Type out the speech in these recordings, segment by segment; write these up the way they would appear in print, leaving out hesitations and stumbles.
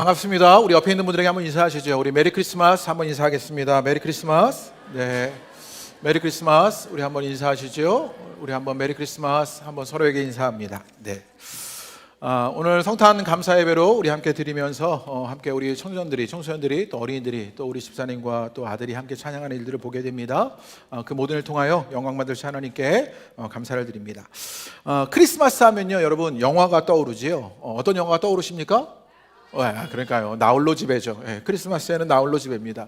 반갑습니다. 우리 옆에 있는 분들에게 한번 인사하시죠. 우리 메리 크리스마스 한번 인사하겠습니다. 메리 크리스마스. 네, 메리 크리스마스. 우리 한번 인사하시죠. 우리 한번 메리 크리스마스 한번 서로에게 인사합니다. 네. 오늘 성탄 감사 예배로 우리 함께 드리면서 함께 우리 청소년들이 또 어린이들이 또 우리 집사님과 또 아들이 함께 찬양하는 일들을 보게 됩니다. 그 모든 일 통하여 영광 받으실 하나님께 감사를 드립니다. 크리스마스 하면요, 여러분 영화가 떠오르지요. 어떤 영화가 떠오르십니까? 그러니까요, 나홀로 집에죠. 크리스마스에는 나홀로 집입니다.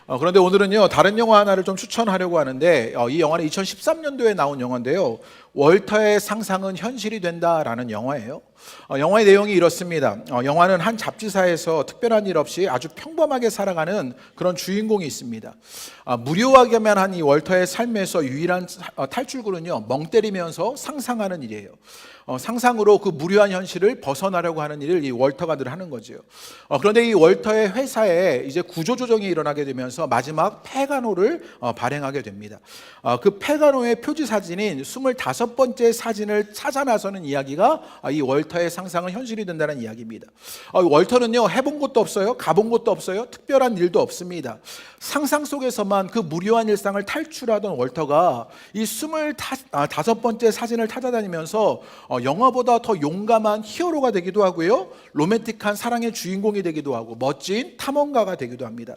그런데 오늘은요, 다른 영화 하나를 좀 추천하려고 하는데, 이 영화는 2013년도에 나온 영화인데요, 월터의 상상은 현실이 된다라는 영화예요. 영화의 내용이 이렇습니다. 영화는 한 잡지사에서 특별한 일 없이 아주 평범하게 살아가는 그런 주인공이 있습니다. 무료하게만 한 이 월터의 삶에서 유일한 탈출구는요, 멍 때리면서 상상하는 일이에요. 상상으로 그 무료한 현실을 벗어나려고 하는 일을 이 월터가 늘 하는 거죠. 그런데 이 월터의 회사에 이제 구조조정이 일어나게 되면서 마지막 폐간호를 발행하게 됩니다. 그 폐간호의 표지 사진인 25번째 사진을 찾아 나서는 이야기가 이 월터의 상상은 현실이 된다는 이야기입니다. 월터는요, 해본 것도 없어요, 가본 것도 없어요, 특별한 일도 없습니다. 상상 속에서만 그 무료한 일상을 탈출하던 월터가 이 25번째 사진을 찾아다니면서 영화보다 더 용감한 히어로가 되기도 하고요, 로맨틱한 사랑의 주인공이 되기도 하고 멋진 탐험가가 되기도 합니다.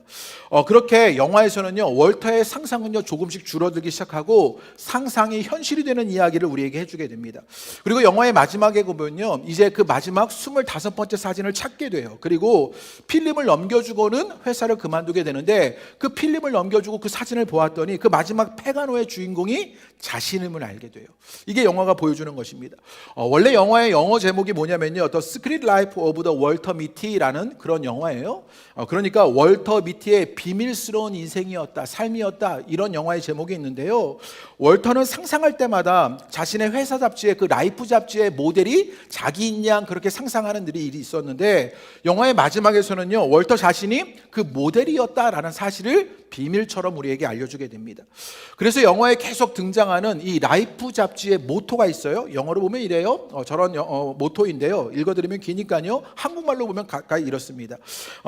그렇게 영화에서는요, 월터의 상상은요, 조금씩 줄어들기 시작하고 상상이 현실이 되는 이야기를 우리에게 해주게 됩니다. 그리고 영화의 마지막에 보면요, 이제 그 마지막 25번째 사진을 찾게 돼요. 그리고 필름을 넘겨주고는 회사를 그만두게 되는데, 그 필름을 넘겨주고 그 사진을 보았더니 그 마지막 폐간호의 주인공이 자신임을 알게 돼요. 이게 영화가 보여주는 것입니다. 원래 영화의 영어 제목이 뭐냐면요, The Secret Life of the Walter Mitty라는 그런 영화예요. 그러니까 월터 미티의 비밀스러운 인생이었다, 삶이었다, 이런 영화의 제목이 있는데요, 월터는 상상할 때마다 자신의 회사 잡지의 그 라이프 잡지의 모델이 자기인 양 그렇게 상상하는 일이 있었는데, 영화의 마지막에서는요, 월터 자신이 그 모델이었다라는 사실을 비밀처럼 우리에게 알려주게 됩니다. 그래서 영화에 계속 등장하는 이 라이프 잡지의 모토가 있어요. 영어로 보면 이래요. 저런 모토인데요, 읽어드리면 기니까요, 한국말로 보면 가까이 이렇습니다.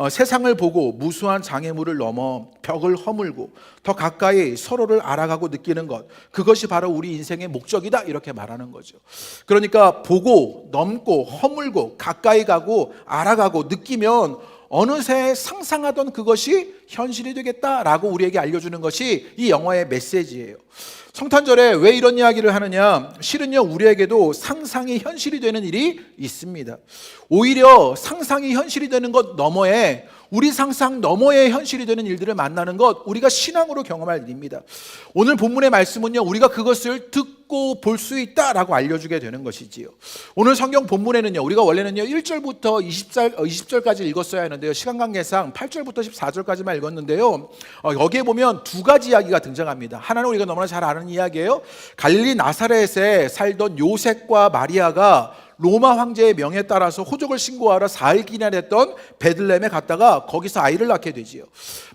세상을 보고 무수한 장애물을 넘어 벽을 허물고 더 가까이 서로를 알아가고 느끼는 것, 그것이 바로 우리 인생의 목적이다, 이렇게 말하는 거죠. 그러니까 보고 넘고 허물고 가까이 가고 알아가고 느끼면 어느새 상상하던 그것이 현실이 되겠다라고 우리에게 알려주는 것이 이 영화의 메시지예요. 성탄절에 왜 이런 이야기를 하느냐? 실은요, 우리에게도 상상이 현실이 되는 일이 있습니다. 오히려 상상이 현실이 되는 것 너머에, 우리 상상 너머의 현실이 되는 일들을 만나는 것, 우리가 신앙으로 경험할 일입니다. 오늘 본문의 말씀은요, 우리가 그것을 듣고 볼 수 있다라고 알려주게 되는 것이지요. 오늘 성경 본문에는요, 우리가 원래는요 1절부터 20절까지 읽었어야 하는데요, 시간 관계상 8절부터 14절까지만 읽었는데요, 여기에 보면 두 가지 이야기가 등장합니다. 하나는 우리가 너무나 잘 아는 이야기예요. 갈릴리 나사렛에 살던 요셉과 마리아가 로마 황제의 명에 따라서 호적을 신고하러 4일 기다렸던 베들레헴에 갔다가 거기서 아이를 낳게 되지요.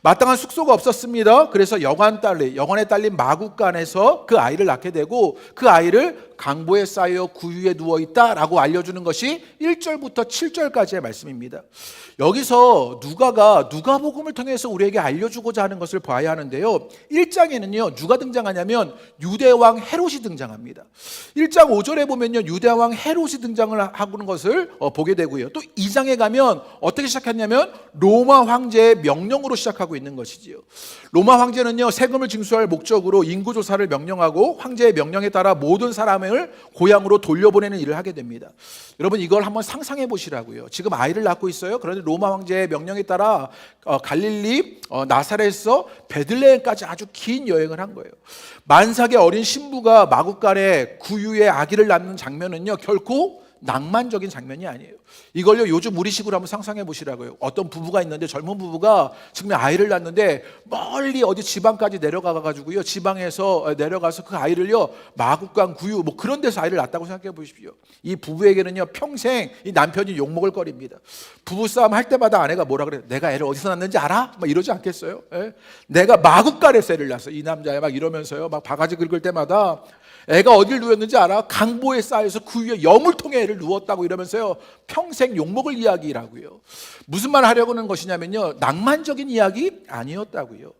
마땅한 숙소가 없었습니다. 그래서 여관에 딸린 마구간에서 그 아이를 낳게 되고, 그 아이를 강보에 쌓여 구유에 누워있다라고 알려주는 것이 1절부터 7절까지의 말씀입니다. 여기서 누가가 누가복음을 통해서 우리에게 알려주고자 하는 것을 봐야 하는데요, 1장에는요 누가 등장하냐면 유대왕 헤롯이 등장합니다. 1장 5절에 보면요, 유대왕 헤롯이 등장을 하는 것을 보게 되고요, 또 2장에 가면 어떻게 시작했냐면 로마 황제의 명령으로 시작하고 있는 것이지요. 로마 황제는요, 세금을 징수할 목적으로 인구조사를 명령하고 황제의 명령에 따라 모든 사람을 고향으로 돌려보내는 일을 하게 됩니다. 여러분, 이걸 한번 상상해 보시라고요. 지금 아이를 낳고 있어요. 그런데 로마 황제의 명령에 따라 갈릴리 나사렛에서 베들레헴까지 아주 긴 여행을 한 거예요. 만삭의 어린 신부가 마구간에 구유의 아기를 낳는 장면은요, 결코 낭만적인 장면이 아니에요. 이걸요, 요즘 우리식으로 한번 상상해 보시라고요. 어떤 부부가 있는데, 젊은 부부가 지금 아이를 낳는데 멀리 어디 지방까지 내려가가지고요, 지방에서 내려가서 그 아이를요 마구간 구유 뭐 그런 데서 아이를 낳았다고 생각해 보십시오. 이 부부에게는요 평생 이 남편이 욕먹을 거리입니다. 부부싸움 할 때마다 아내가 뭐라 그래요? 내가 애를 어디서 낳는지 알아? 막 이러지 않겠어요? 내가 마구간에서 애를 낳았어, 이 남자야, 막 이러면서요, 막 바가지 긁을 때마다 애가 어딜 누웠는지 알아? 강보에 쌓여서 그 위에 여물통에 애를 누웠다고 이러면서요 평생 욕먹을 이야기라고요. 무슨 말 하려고 하는 것이냐면요, 낭만적인 이야기 아니었다고요.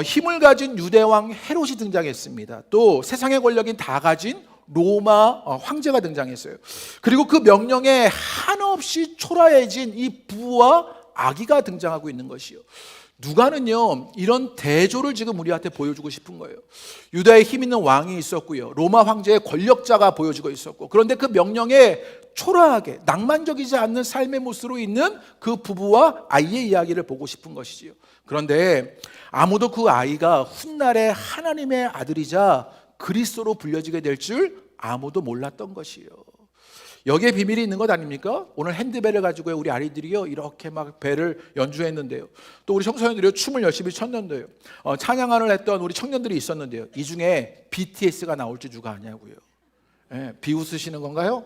힘을 가진 유대왕 헤롯이 등장했습니다. 또 세상의 권력인 다 가진 로마 황제가 등장했어요. 그리고 그 명령에 한없이 초라해진 이 부와 아기가 등장하고 있는 것이요. 누가는요 이런 대조를 지금 우리한테 보여주고 싶은 거예요. 유다에 힘 있는 왕이 있었고요, 로마 황제의 권력자가 보여지고 있었고, 그런데 그 명령에 초라하게 낭만적이지 않는 삶의 모습으로 있는 그 부부와 아이의 이야기를 보고 싶은 것이지요. 그런데 아무도 그 아이가 훗날에 하나님의 아들이자 그리스도로 불려지게 될 줄 아무도 몰랐던 것이요. 여기에 비밀이 있는 것 아닙니까? 오늘 핸드벨을 가지고 우리 아이들이요 이렇게 막 벨을 연주했는데요, 또 우리 청소년들이 춤을 열심히 췄는데요, 찬양을 했던 우리 청년들이 있었는데요, 이 중에 BTS가 나올지 누가 아냐고요. 비웃으시는 건가요?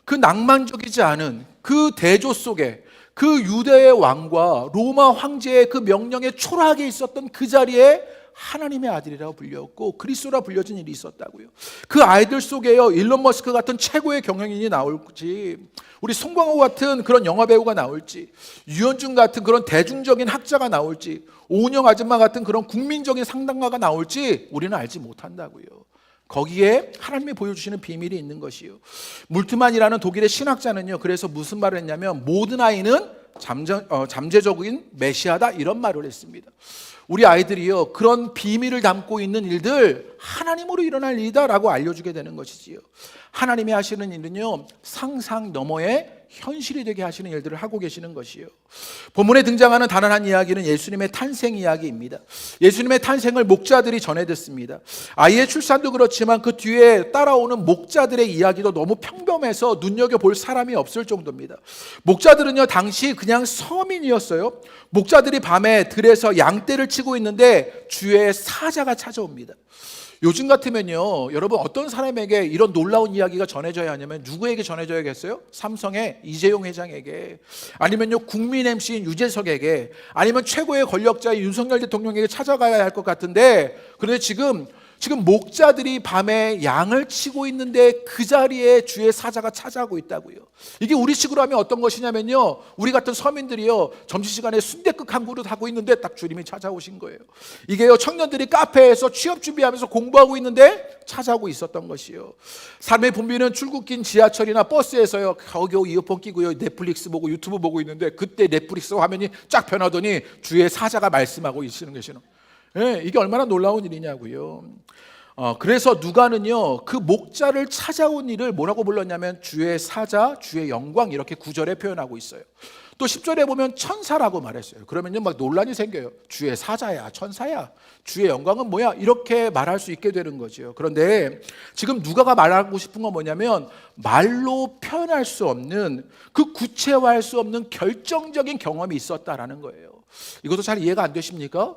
그 낭만적이지 않은 그 대조 속에 그 유대의 왕과 로마 황제의 그 명령에 초라하게 있었던 그 자리에 하나님의 아들이라고 불렸고 그리스도라 불려진 일이 있었다고요. 그 아이들 속에요 일론 머스크 같은 최고의 경영인이 나올지, 우리 송강호 같은 그런 영화배우가 나올지, 유현준 같은 그런 대중적인 학자가 나올지, 오은영 아줌마 같은 그런 국민적인 상담가가 나올지 우리는 알지 못한다고요. 거기에 하나님이 보여주시는 비밀이 있는 것이요. 물트만이라는 독일의 신학자는요 그래서 무슨 말을 했냐면 모든 아이는 잠재적인 메시아다 이런 말을 했습니다. 우리 아이들이요 그런 비밀을 담고 있는 일들 하나님으로 일어날 일이다 라고 알려주게 되는 것이지요. 하나님이 하시는 일은요 상상 너머의 현실이 되게 하시는 일들을 하고 계시는 것이요. 본문에 등장하는 단언 한 이야기는 예수님의 탄생 이야기입니다. 예수님의 탄생을 목자들이 전해 듣습니다. 아이의 출산도 그렇지만 그 뒤에 따라오는 목자들의 이야기도 너무 평범해서 눈여겨볼 사람이 없을 정도입니다. 목자들은요 당시 그냥 서민이었어요. 목자들이 밤에 들에서 양떼를 치고 있는데 주의 사자가 찾아옵니다. 요즘 같으면요 여러분 어떤 사람에게 이런 놀라운 이야기가 전해져야 하냐면 누구에게 전해져야겠어요? 삼성의 이재용 회장에게, 아니면요 국민 MC인 유재석에게, 아니면 최고의 권력자인 윤석열 대통령에게 찾아가야 할 것 같은데, 그런데 지금 목자들이 밤에 양을 치고 있는데 그 자리에 주의 사자가 찾아오고 있다고요. 이게 우리식으로 하면 어떤 것이냐면요 우리 같은 서민들이요 점심시간에 순댓국 한 그릇 하고 있는데 딱 주님이 찾아오신 거예요. 이게요 청년들이 카페에서 취업 준비하면서 공부하고 있는데 찾아오고 있었던 것이요. 삶의 분비는 출국긴 지하철이나 버스에서요 겨우겨우 이어폰 끼고요 넷플릭스 보고 유튜브 보고 있는데, 그때 넷플릭스 화면이 쫙 변하더니 주의 사자가 말씀하고 계시는 것이요. 이게 얼마나 놀라운 일이냐고요. 그래서 누가는요 그 목자를 찾아온 일을 뭐라고 불렀냐면 주의 사자, 주의 영광 이렇게 9절에 표현하고 있어요. 또 10절에 보면 천사라고 말했어요. 그러면요 막 논란이 생겨요. 주의 사자야, 천사야, 주의 영광은 뭐야, 이렇게 말할 수 있게 되는 거죠. 그런데 지금 누가가 말하고 싶은 건 뭐냐면 말로 표현할 수 없는, 그 구체화할 수 없는 결정적인 경험이 있었다라는 거예요. 이것도 잘 이해가 안 되십니까?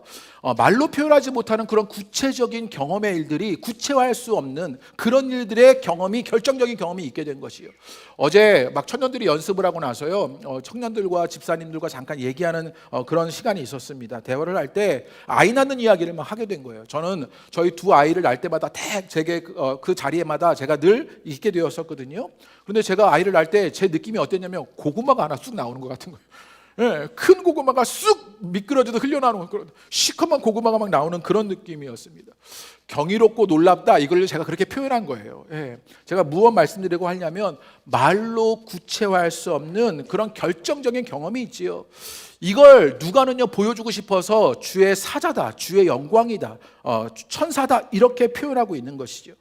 말로 표현하지 못하는 그런 구체적인 경험의 일들이 구체화할 수 없는 그런 일들의 경험이, 결정적인 경험이 있게 된 것이요. 어제 막 청년들이 연습을 하고 나서요 청년들과 집사님들과 잠깐 얘기하는 그런 시간이 있었습니다. 대화를 할 때 아이 낳는 이야기를 막 하게 된 거예요. 저는 저희 두 아이를 낳을 때마다 제게 그 자리에마다 제가 늘 있게 되었었거든요. 그런데 제가 아이를 낳을 때 제 느낌이 어땠냐면 고구마가 하나 쑥 나오는 것 같은 거예요. 큰 고구마가 쑥 미끄러져도 흘려나오는 그런 시커먼 고구마가 막 나오는 그런 느낌이었습니다. 경이롭고 놀랍다, 이걸 제가 그렇게 표현한 거예요. 제가 무엇 말씀드리고 하냐면 말로 구체화할 수 없는 그런 결정적인 경험이 있지요. 이걸 누가는요 보여주고 싶어서 주의 사자다, 주의 영광이다, 천사다 이렇게 표현하고 있는 것이죠.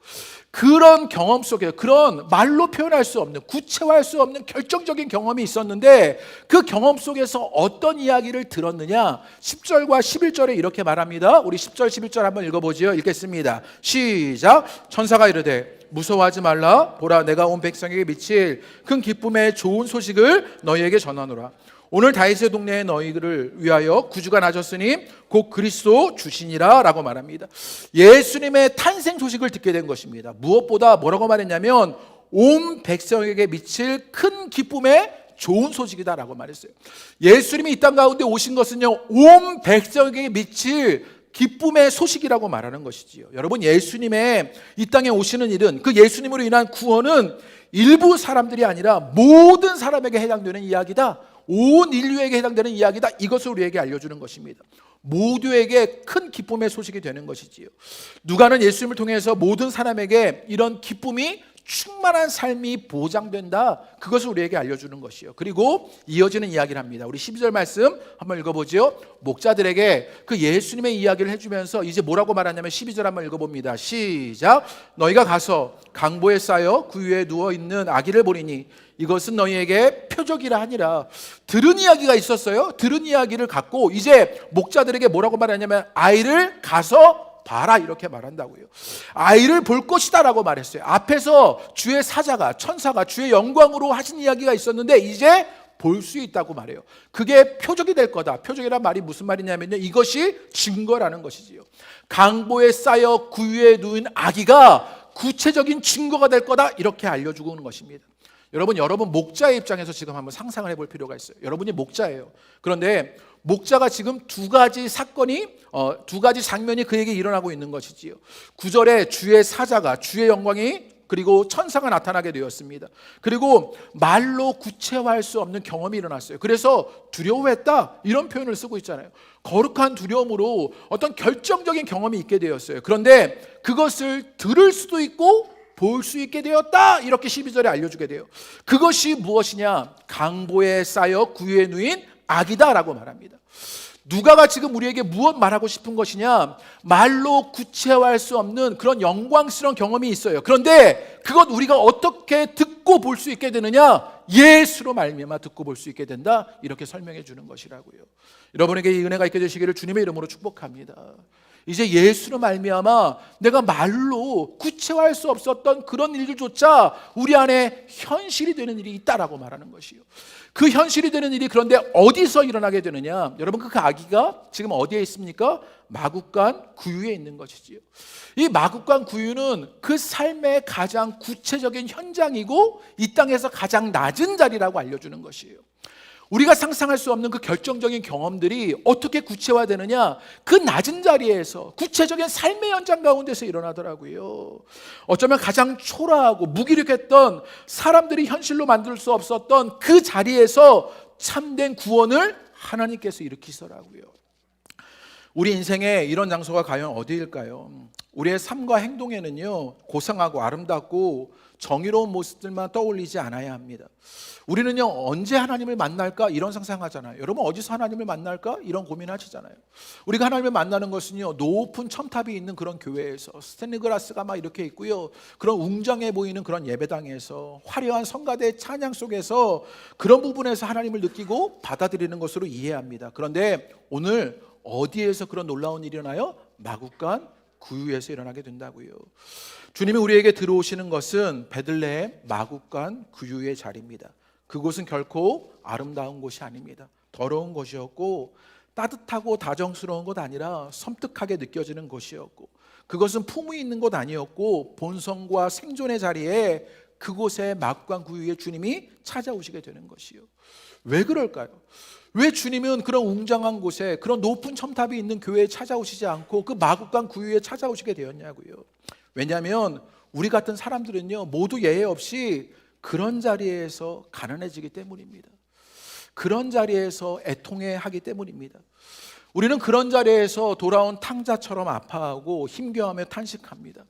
그런 경험 속에 그런 말로 표현할 수 없는, 구체화할 수 없는 결정적인 경험이 있었는데 그 경험 속에서 어떤 이야기를 들었느냐, 10절과 11절에 이렇게 말합니다. 우리 10절 11절 한번 읽어보죠. 읽겠습니다. 시작. 천사가 이르되 무서워하지 말라, 보라 내가 온 백성에게 미칠 큰 기쁨의 좋은 소식을 너희에게 전하노라. 오늘 다윗의 동네에 너희들을 위하여 구주가 나셨으니 곧 그리스도 주시니라 라고 말합니다. 예수님의 탄생 소식을 듣게 된 것입니다. 무엇보다 뭐라고 말했냐면 온 백성에게 미칠 큰 기쁨의 좋은 소식이다 라고 말했어요. 예수님이 이 땅 가운데 오신 것은요 온 백성에게 미칠 기쁨의 소식이라고 말하는 것이지요. 여러분, 예수님의 이 땅에 오시는 일은, 그 예수님으로 인한 구원은 일부 사람들이 아니라 모든 사람에게 해당되는 이야기다. 온 인류에게 해당되는 이야기다. 이것을 우리에게 알려주는 것입니다. 모두에게 큰 기쁨의 소식이 되는 것이지요. 누가는 예수님을 통해서 모든 사람에게 이런 기쁨이 충만한 삶이 보장된다. 그것을 우리에게 알려주는 것이요. 그리고 이어지는 이야기를 합니다. 우리 12절 말씀 한번 읽어보죠. 목자들에게 그 예수님의 이야기를 해주면서 이제 뭐라고 말하냐면 12절 한번 읽어봅니다. 시작. 너희가 가서 강보에 쌓여 그 위에 누워있는 아기를 보리니 이것은 너희에게 표적이라 하니라. 들은 이야기가 있었어요. 들은 이야기를 갖고 이제 목자들에게 뭐라고 말하냐면 아이를 가서 봐라, 이렇게 말한다고요. 아이를 볼 것이다 라고 말했어요. 앞에서 주의 사자가, 천사가 주의 영광으로 하신 이야기가 있었는데 이제 볼 수 있다고 말해요. 그게 표적이 될 거다. 표적이란 말이 무슨 말이냐면요, 이것이 증거라는 것이지요. 강보에 쌓여 그 위에 누운 아기가 구체적인 증거가 될 거다, 이렇게 알려주고 있는 것입니다. 여러분 목자의 입장에서 지금 한번 상상을 해볼 필요가 있어요. 여러분이 목자예요. 그런데 목자가 지금 두 가지 장면이 그에게 일어나고 있는 것이지요. 9절에 주의 사자가, 주의 영광이, 그리고 천사가 나타나게 되었습니다. 그리고 말로 구체화할 수 없는 경험이 일어났어요. 그래서 두려워했다, 이런 표현을 쓰고 있잖아요. 거룩한 두려움으로 어떤 결정적인 경험이 있게 되었어요. 그런데 그것을 들을 수도 있고 볼 수 있게 되었다, 이렇게 12절에 알려주게 돼요. 그것이 무엇이냐? 강보에 쌓여 그 위에 누인 아기다 라고 말합니다. 누가가 지금 우리에게 무엇 말하고 싶은 것이냐? 말로 구체화할 수 없는 그런 영광스러운 경험이 있어요. 그런데 그것 우리가 어떻게 듣고 볼 수 있게 되느냐? 예수로 말미암아 듣고 볼 수 있게 된다, 이렇게 설명해 주는 것이라고요. 여러분에게 이 은혜가 있게 되시기를 주님의 이름으로 축복합니다. 이제 예수로 말미암아 내가 말로 구체화할 수 없었던 그런 일들조차 우리 안에 현실이 되는 일이 있다라고 말하는 것이요. 그 현실이 되는 일이 그런데 어디서 일어나게 되느냐? 여러분, 그 아기가 지금 어디에 있습니까? 마국간 구유에 있는 것이지요. 이 마국간 구유는 그 삶의 가장 구체적인 현장이고 이 땅에서 가장 낮은 자리라고 알려주는 것이에요. 우리가 상상할 수 없는 그 결정적인 경험들이 어떻게 구체화되느냐? 그 낮은 자리에서 구체적인 삶의 현장 가운데서 일어나더라고요. 어쩌면 가장 초라하고 무기력했던, 사람들이 현실로 만들 수 없었던 그 자리에서 참된 구원을 하나님께서 일으키시더라고요. 우리 인생에 이런 장소가 과연 어디일까요? 우리의 삶과 행동에는요, 고상하고 아름답고 정의로운 모습들만 떠올리지 않아야 합니다. 우리는요, 언제 하나님을 만날까? 이런 상상하잖아요. 여러분, 어디서 하나님을 만날까? 이런 고민하시잖아요. 우리가 하나님을 만나는 것은요, 높은 첨탑이 있는 그런 교회에서, 스테인드글라스가 막 이렇게 있고요, 그런 웅장해 보이는 그런 예배당에서, 화려한 성가대 찬양 속에서, 그런 부분에서 하나님을 느끼고 받아들이는 것으로 이해합니다. 그런데 오늘 어디에서 그런 놀라운 일이 일어나요? 마국간 구유에서 일어나게 된다고요. 주님이 우리에게 들어오시는 것은 베들레헴 마국간 구유의 자리입니다. 그곳은 결코 아름다운 곳이 아닙니다. 더러운 곳이었고 따뜻하고 다정스러운 곳 아니라 섬뜩하게 느껴지는 곳이었고, 그것은 품위 있는 곳 아니었고 본성과 생존의 자리에, 그곳에 마국간 구유에 주님이 찾아오시게 되는 것이요. 왜 그럴까요? 왜 주님은 그런 웅장한 곳에, 그런 높은 첨탑이 있는 교회에 찾아오시지 않고 그 마국간 구유에 찾아오시게 되었냐고요. 왜냐하면 우리 같은 사람들은요, 모두 예외 없이 그런 자리에서 가난해지기 때문입니다. 그런 자리에서 애통해하기 때문입니다. 우리는 그런 자리에서 돌아온 탕자처럼 아파하고 힘겨워하며 탄식합니다.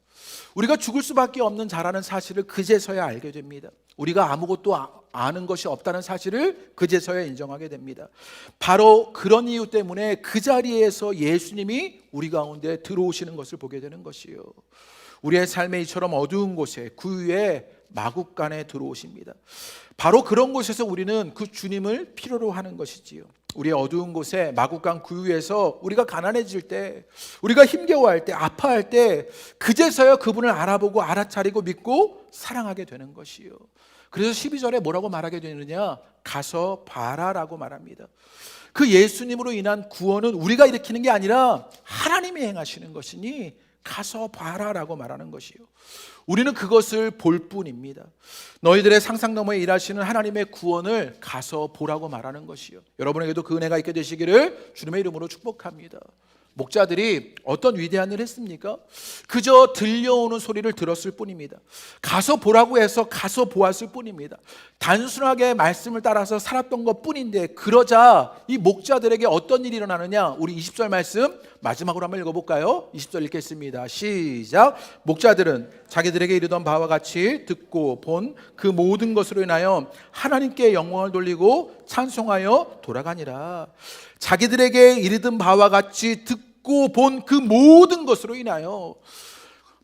우리가 죽을 수밖에 없는 자라는 사실을 그제서야 알게 됩니다. 우리가 아무것도 아는 것이 없다는 사실을 그제서야 인정하게 됩니다. 바로 그런 이유 때문에 그 자리에서 예수님이 우리 가운데 들어오시는 것을 보게 되는 것이요. 우리의 삶에 이처럼 어두운 곳에, 그 위에 마국간에 들어오십니다. 바로 그런 곳에서 우리는 그 주님을 필요로 하는 것이지요. 우리의 어두운 곳에, 마국간 그 위에서 우리가 가난해질 때, 우리가 힘겨워할 때, 아파할 때, 그제서야 그분을 알아보고 알아차리고 믿고 사랑하게 되는 것이요. 그래서 12절에 뭐라고 말하게 되느냐? 가서 봐라라고 말합니다. 그 예수님으로 인한 구원은 우리가 일으키는 게 아니라 하나님이 행하시는 것이니 가서 봐라라고 말하는 것이요. 우리는 그것을 볼 뿐입니다. 너희들의 상상 너머에 일하시는 하나님의 구원을 가서 보라고 말하는 것이요. 여러분에게도 그 은혜가 있게 되시기를 주님의 이름으로 축복합니다. 목자들이 어떤 위대한 일을 했습니까? 그저 들려오는 소리를 들었을 뿐입니다. 가서 보라고 해서 가서 보았을 뿐입니다. 단순하게 말씀을 따라서 살았던 것 뿐인데, 그러자 이 목자들에게 어떤 일이 일어나느냐? 우리 20절 말씀 마지막으로 한번 읽어볼까요? 20절 읽겠습니다. 시작. 목자들은 자기들에게 이르던 바와 같이 듣고 본 그 모든 것으로 인하여 하나님께 영광을 돌리고 찬송하여 돌아가니라. 자기들에게 이르던 바와 같이 듣고 본 그 모든 것으로 인하여,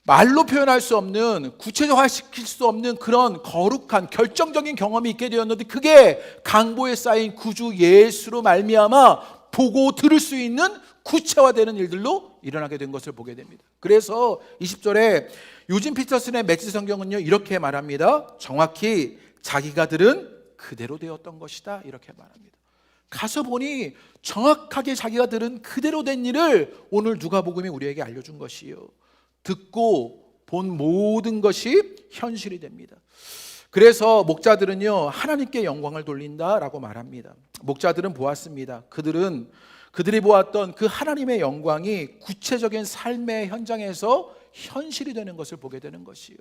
말로 표현할 수 없는, 구체화시킬 수 없는 그런 거룩한 결정적인 경험이 있게 되었는데, 그게 강보에 쌓인 구주 예수로 말미암아 보고 들을 수 있는 구체화되는 일들로 일어나게 된 것을 보게 됩니다. 그래서 20절에 유진 피터슨의 메시지 성경은요, 이렇게 말합니다. 정확히 자기가 들은 그대로 되었던 것이다, 이렇게 말합니다. 가서 보니 정확하게 자기가 들은 그대로 된 일을 오늘 누가복음이 우리에게 알려준 것이요, 듣고 본 모든 것이 현실이 됩니다. 그래서 목자들은요, 하나님께 영광을 돌린다라고 말합니다. 목자들은 보았습니다. 그들이 보았던 그 하나님의 영광이 구체적인 삶의 현장에서 현실이 되는 것을 보게 되는 것이요,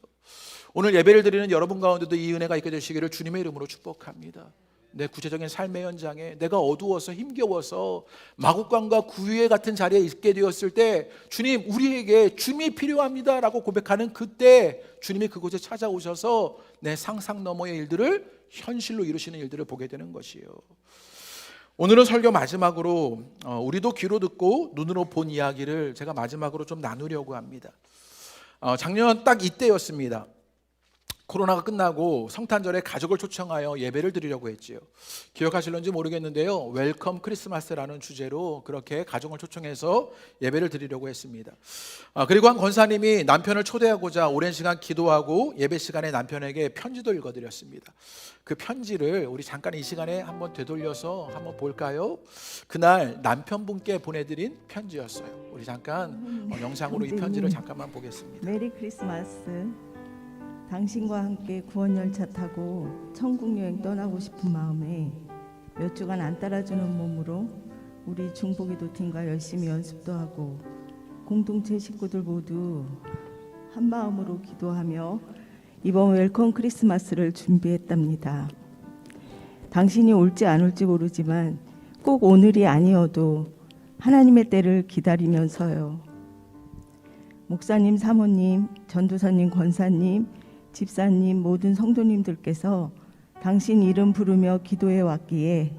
오늘 예배를 드리는 여러분 가운데도 이 은혜가 있게 되시기를 주님의 이름으로 축복합니다. 내 구체적인 삶의 현장에 내가 어두워서 힘겨워서 마구간과 구유회 같은 자리에 있게 되었을 때, 주님, 우리에게 주님이 필요합니다 라고 고백하는 그때 주님이 그곳에 찾아오셔서 내 상상 너머의 일들을 현실로 이루시는 일들을 보게 되는 것이에요. 오늘은 설교 마지막으로 우리도 귀로 듣고 눈으로 본 이야기를 제가 마지막으로 좀 나누려고 합니다. 작년 딱 이때였습니다. 코로나가 끝나고 성탄절에 가족을 초청하여 예배를 드리려고 했지요. 기억하실런지 모르겠는데요, 웰컴 크리스마스라는 주제로 그렇게 가족을 초청해서 예배를 드리려고 했습니다. 그리고 한 권사님이 남편을 초대하고자 오랜 시간 기도하고 예배 시간에 남편에게 편지도 읽어드렸습니다. 그 편지를 우리 잠깐 이 시간에 한번 되돌려서 한번 볼까요? 그날 남편분께 보내드린 편지였어요. 우리 잠깐 영상으로 이 편지를 잠깐만 보겠습니다. 메리 크리스마스. 당신과 함께 구원열차 타고 천국 여행 떠나고 싶은 마음에 몇 주간 안 따라주는 몸으로 우리 중보기도 팀과 열심히 연습도 하고 공동체 식구들 모두 한 마음으로 기도하며 이번 웰컴 크리스마스를 준비했답니다. 당신이 올지 안 올지 모르지만 꼭 오늘이 아니어도 하나님의 때를 기다리면서요. 목사님, 사모님, 전도사님, 권사님, 집사님, 모든 성도님들께서 당신 이름 부르며 기도해 왔기에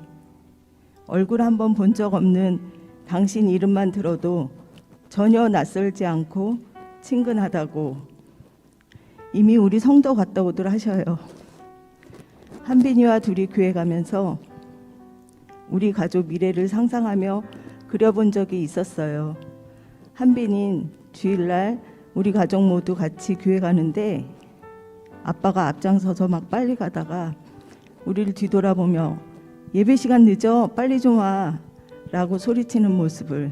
얼굴 한번 본 적 없는 당신 이름만 들어도 전혀 낯설지 않고 친근하다고 이미 우리 성도 갔다 오들 하셔요. 한빈이와 둘이 교회 가면서 우리 가족 미래를 상상하며 그려본 적이 있었어요. 한빈인 주일날 우리 가족 모두 같이 교회 가는데 아빠가 앞장서서 막 빨리 가다가 우리를 뒤돌아보며 예배 시간 늦어 빨리 좀 와 라고 소리치는 모습을,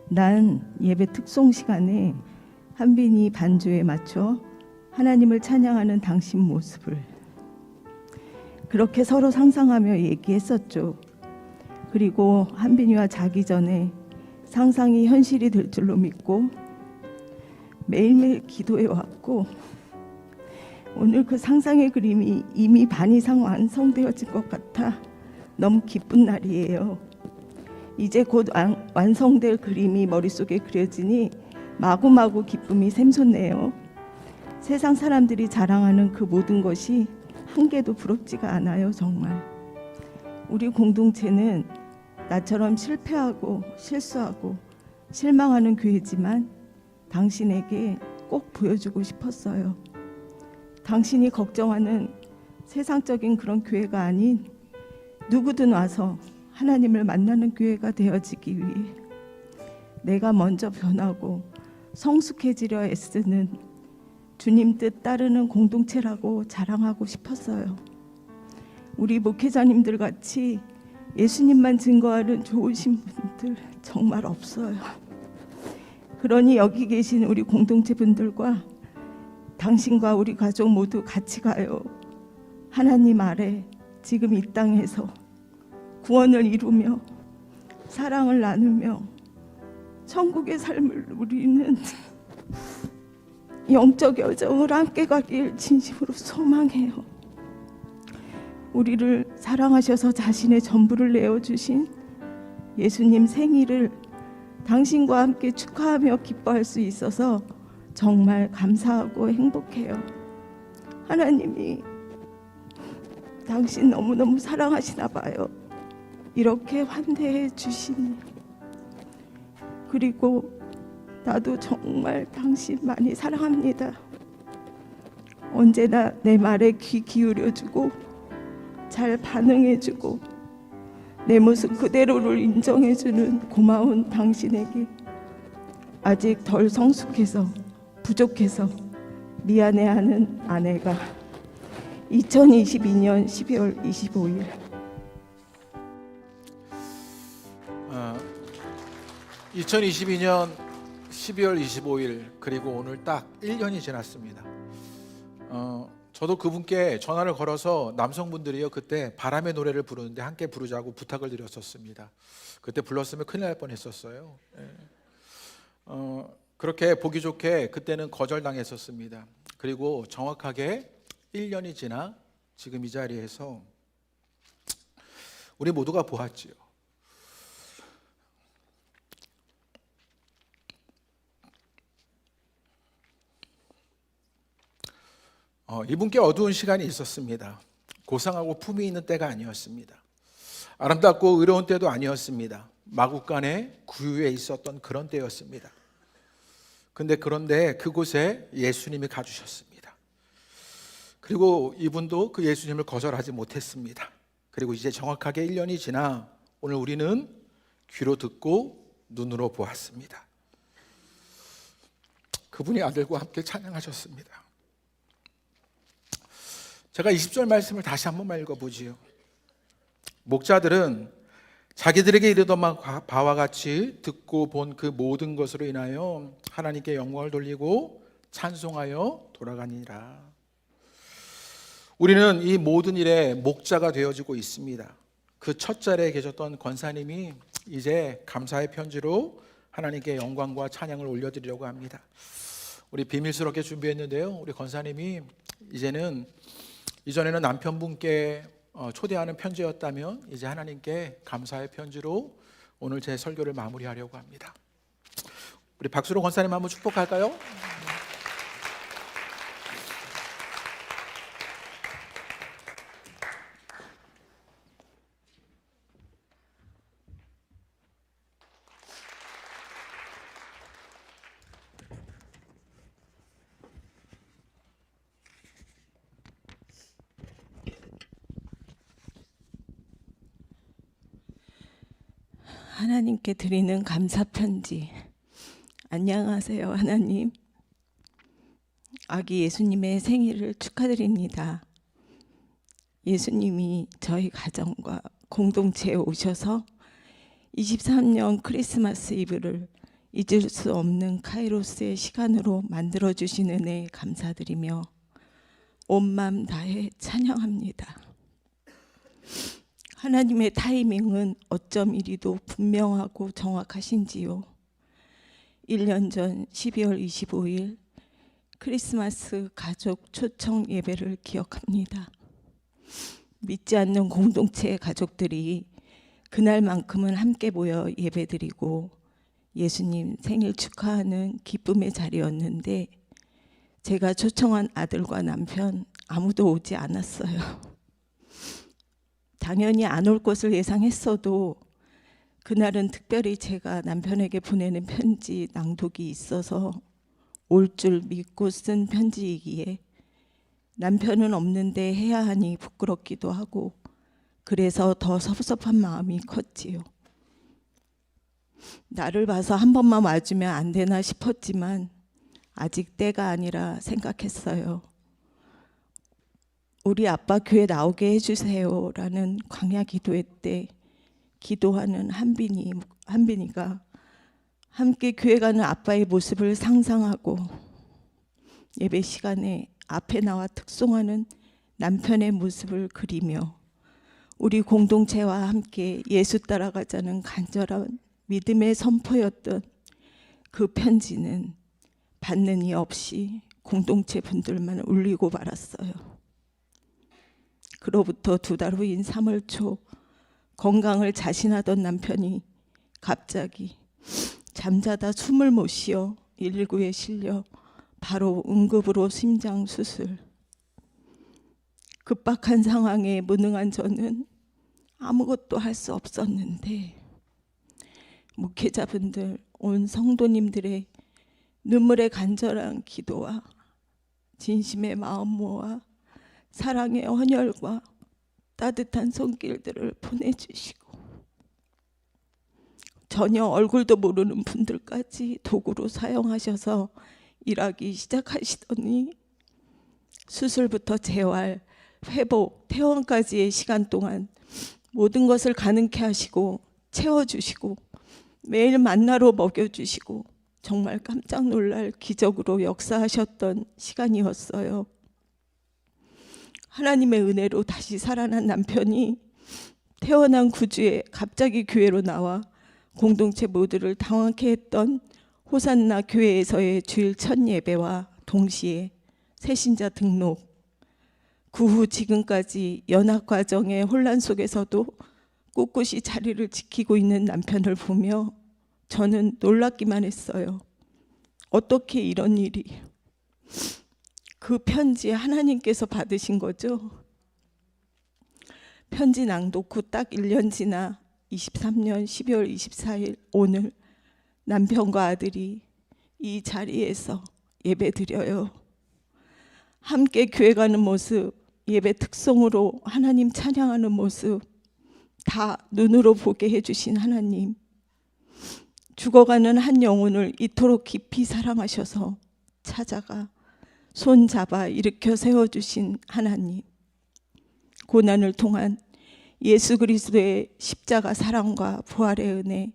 난 예배 특송 시간에 한빈이 반주에 맞춰 하나님을 찬양하는 당신 모습을 그렇게 서로 상상하며 얘기했었죠. 그리고 한빈이와 자기 전에 상상이 현실이 될 줄로 믿고 매일매일 기도해 왔고, 오늘 그 상상의 그림이 이미 반 이상 완성되어진 것 같아 너무 기쁜 날이에요. 이제 곧 완성될 그림이 머릿속에 그려지니 마구마구 기쁨이 샘솟네요. 세상 사람들이 자랑하는 그 모든 것이 한 개도 부럽지가 않아요. 정말 우리 공동체는 나처럼 실패하고 실수하고 실망하는 교회지만 당신에게 꼭 보여주고 싶었어요. 당신이 걱정하는 세상적인 그런 교회가 아닌 누구든 와서 하나님을 만나는 교회가 되어지기 위해 내가 먼저 변하고 성숙해지려 애쓰는 주님 뜻 따르는 공동체라고 자랑하고 싶었어요. 우리 목회자님들 같이 예수님만 증거하는 좋으신 분들 정말 없어요. 그러니 여기 계신 우리 공동체 분들과 당신과 우리 가족 모두 같이 가요. 하나님 아래 지금 이 땅에서 구원을 이루며 사랑을 나누며 천국의 삶을 누리는 영적 여정을 함께 가길 진심으로 소망해요. 우리를 사랑하셔서 자신의 전부를 내어주신 예수님 생일을 당신과 함께 축하하며 기뻐할 수 있어서 정말 감사하고 행복해요. 하나님이 당신 너무너무 사랑하시나 봐요. 이렇게 환대해 주시니. 그리고 나도 정말 당신 많이 사랑합니다. 언제나 내 말에 귀 기울여주고 잘 반응해주고 내 모습 그대로를 인정해주는 고마운 당신에게 아직 덜 성숙해서 부족해서 미안해하는 아내가 2022년 12월 25일 2022년 12월 25일 그리고 오늘 딱 1년이 지났습니다. 저도 그분께 전화를 걸어서 남성분들이요 그때 바람의 노래를 부르는데 함께 부르자고 부탁을 드렸었습니다. 그때 불렀으면 큰일 날 뻔했었어요. 그렇게 보기 좋게 그때는 거절당했었습니다. 그리고 정확하게 1년이 지나 지금 이 자리에서 우리 모두가 보았지요. 이분께 어두운 시간이 있었습니다. 고상하고 품위 있는 때가 아니었습니다. 아름답고 의로운 때도 아니었습니다. 마국간의 구유에 있었던 그런 때였습니다. 그런데 그곳에 예수님이 가주셨습니다. 그리고 이분도 그 예수님을 거절하지 못했습니다. 그리고 이제 정확하게 1년이 지나 오늘 우리는 귀로 듣고 눈으로 보았습니다. 그분이 아들과 함께 찬양하셨습니다. 제가 20절 말씀을 다시 한번 읽어보지요. 목자들은 자기들에게 이르던 바와 같이 듣고 본 그 모든 것으로 인하여 하나님께 영광을 돌리고 찬송하여 돌아가니라. 우리는 이 모든 일에 목자가 되어지고 있습니다. 그 첫 자리에 계셨던 권사님이 이제 감사의 편지로 하나님께 영광과 찬양을 올려드리려고 합니다. 우리 비밀스럽게 준비했는데요. 우리 권사님이 이전에는 남편분께 초대하는 편지였다면 이제 하나님께 감사의 편지로 오늘 제 설교를 마무리하려고 합니다. 우리 박수로 권사님 한번 축복할까요? 하나님께 드리는 감사 편지. 안녕하세요, 하나님. 아기 예수님의 생일을 축하드립니다. 예수님이 저희 가정과 공동체에 오셔서 23년 크리스마스 이브를 잊을 수 없는 카이로스의 시간으로 만들어주신 은혜에 감사드리며 온 마음 다해 찬양합니다. 하나님의 타이밍은 어쩜 이리도 분명하고 정확하신지요. 1년 전 12월 25일 크리스마스 가족 초청 예배를 기억합니다. 믿지 않는 공동체의 가족들이 그날만큼은 함께 모여 예배드리고 예수님 생일 축하하는 기쁨의 자리였는데 제가 초청한 아들과 남편 아무도 오지 않았어요. 당연히 안 올 것을 예상했어도 그날은 특별히 제가 남편에게 보내는 편지 낭독이 있어서 올 줄 믿고 쓴 편지이기에 남편은 없는데 해야 하니 부끄럽기도 하고 그래서 더 섭섭한 마음이 컸지요. 나를 봐서 한 번만 와주면 안 되나 싶었지만 아직 때가 아니라 생각했어요. 우리 아빠 교회 나오게 해주세요라는 광야 기도회 때 기도하는 한빈이가 함께 교회 가는 아빠의 모습을 상상하고 예배 시간에 앞에 나와 특송하는 남편의 모습을 그리며 우리 공동체와 함께 예수 따라가자는 간절한 믿음의 선포였던 그 편지는 받는 이 없이 공동체 분들만 울리고 말았어요. 그로부터 2달 후인 3월 초 건강을 자신하던 남편이 갑자기 잠자다 숨을 못 쉬어 119에 실려 바로 응급으로 심장 수술. 급박한 상황에 무능한 저는 아무것도 할 수 없었는데 목회자분들, 온 성도님들의 눈물의 간절한 기도와 진심의 마음 모아 사랑의 헌혈과 따뜻한 손길들을 보내주시고 전혀 얼굴도 모르는 분들까지 도구로 사용하셔서 일하기 시작하시더니 수술부터 재활, 회복, 퇴원까지의 시간 동안 모든 것을 가능케 하시고 채워주시고 매일 만나로 먹여주시고 정말 깜짝 놀랄 기적으로 역사하셨던 시간이었어요. 하나님의 은혜로 다시 살아난 남편이 태어난 구주에 갑자기 교회로 나와 공동체 모두를 당황케 했던 호산나 교회에서의 주일 첫 예배와 동시에 새신자 등록, 그 후 지금까지 연합 과정의 혼란 속에서도 꿋꿋이 자리를 지키고 있는 남편을 보며 저는 놀랍기만 했어요. 어떻게 이런 일이? 그 편지 하나님께서 받으신 거죠? 편지 낭독 후 딱 1년 지나 23년 12월 24일 오늘 남편과 아들이 이 자리에서 예배드려요. 함께 교회 가는 모습, 예배 특송으로 하나님 찬양하는 모습 다 눈으로 보게 해주신 하나님, 죽어가는 한 영혼을 이토록 깊이 사랑하셔서 찾아가 손잡아 일으켜 세워주신 하나님, 고난을 통한 예수 그리스도의 십자가 사랑과 부활의 은혜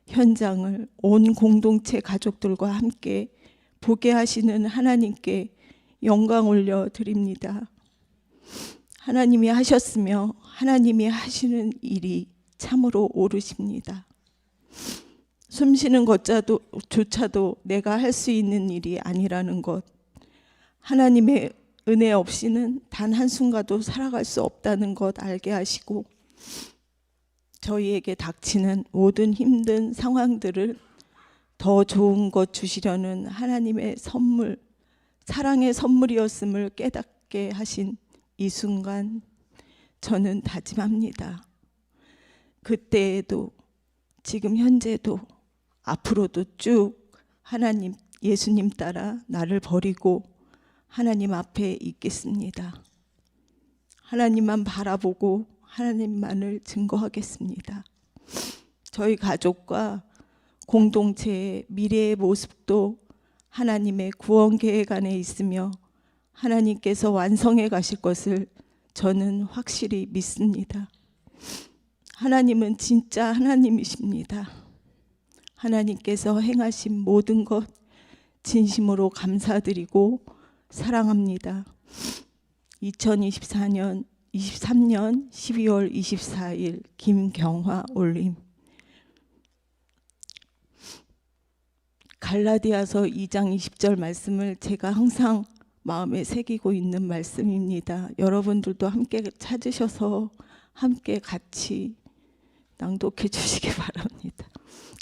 현장을 온 공동체 가족들과 함께 보게 하시는 하나님께 영광 올려드립니다. 하나님이 하셨으며 하나님이 하시는 일이 참으로 옳으십니다. 숨쉬는 것조차도 내가 할 수 있는 일이 아니라는 것, 하나님의 은혜 없이는 단 한순간도 살아갈 수 없다는 것 알게 하시고 저희에게 닥치는 모든 힘든 상황들을 더 좋은 것 주시려는 하나님의 선물, 사랑의 선물이었음을 깨닫게 하신 이 순간 저는 다짐합니다. 그때에도 지금 현재도 앞으로도 쭉 하나님, 예수님 따라 나를 버리고 하나님 앞에 있겠습니다. 하나님만 바라보고 하나님만을 증거하겠습니다. 저희 가족과 공동체의 미래의 모습도 하나님의 구원 계획 안에 있으며 하나님께서 완성해 가실 것을 저는 확실히 믿습니다. 하나님은 진짜 하나님이십니다. 하나님께서 행하신 모든 것 진심으로 감사드리고 사랑합니다. 2023년 12월 24일 김경화 올림. 갈라디아서 2장 20절 말씀을 제가 항상 마음에 새기고 있는 말씀입니다. 여러분들도 함께 찾으셔서 함께 같이 낭독해 주시기 바랍니다.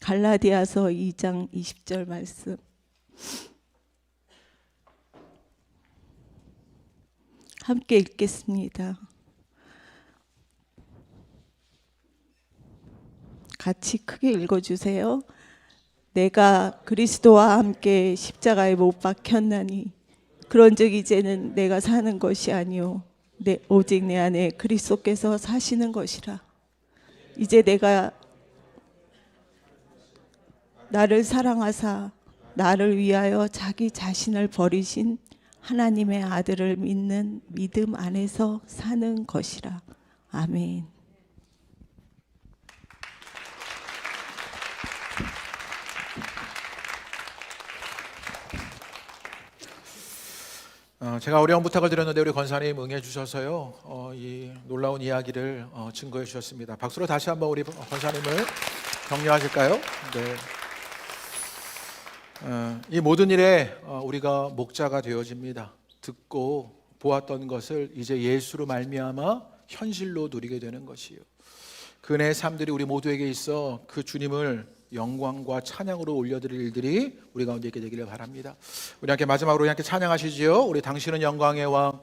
갈라디아서 2장 20절 말씀. 함께 읽겠습니다. 같이 크게 읽어주세요. 내가 그리스도와 함께 십자가에 못 박혔나니 그런즉 이제는 내가 사는 것이 아니요 오직 내 안에 그리스도께서 사시는 것이라. 이제 내가 나를 사랑하사 나를 위하여 자기 자신을 버리신 하나님의 아들을 믿는 믿음 안에서 사는 것이라. 아멘. 제가 어려운 부탁을 드렸는데 우리 권사님 응해 주셔서요, 이 놀라운 이야기를 증거해 주셨습니다. 박수로 다시 한번 우리 권사님을 격려하실까요? 네. 이 모든 일에 우리가 목자가 되어집니다. 듣고 보았던 것을 이제 예수로 말미암아 현실로 누리게 되는 것이요. 그 은혜의 삶들이 우리 모두에게 있어 그 주님을 영광과 찬양으로 올려드릴 일들이 우리 가운데 있게 되기를 바랍니다. 우리 함께 마지막으로 함께 찬양하시지요. 우리 당신은 영광의 왕